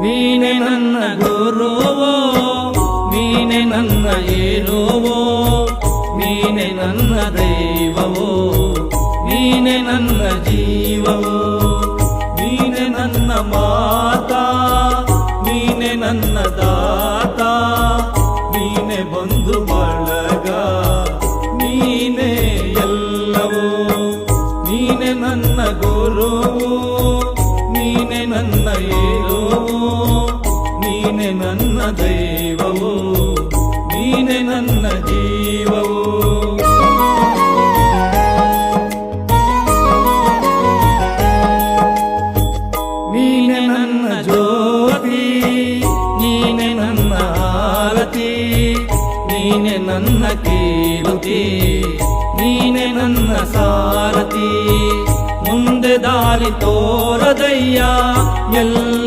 ನೀನೆ ನನ್ನ ಗುರುವೋ, ನೀನೆ ನನ್ನ ಏರುವೋ, ನೀನೆ ನನ್ನ ದೈವವೋ, ನೀನೆ ನನ್ನ ಜೀವವೋ, ನೀನೆ ನನ್ನ ಮಾತಾ, ನೀನೆ ನನ್ನ ದಾತ, ನೀನೆ ಬಂಧು ಬಳಗ, ನೀನೆ ಎಲ್ಲವೋ, ನೀನೆ ನನ್ನ ಗುರುವು, ನೀನೆ ನನ್ನ ಏರುವೋ, ನೀನೆ ನನ್ನ ದೈವವೋ, ನೀನೆ ನನ್ನ ಜೀವವೋ. ನೀನೆ ನನ್ನ ಜ್ಯೋತಿ, ನೀನೆ ನನ್ನ ಆರತಿ, ನೀನೆ ನನ್ನ ಕೀರ್ತಿ, ನೀನೆ ನನ್ನ ಸಾರಥಿ, ಮುಂದೆ ದಾರಿ ತೋರದಯ್ಯ ಎಲ್ಲ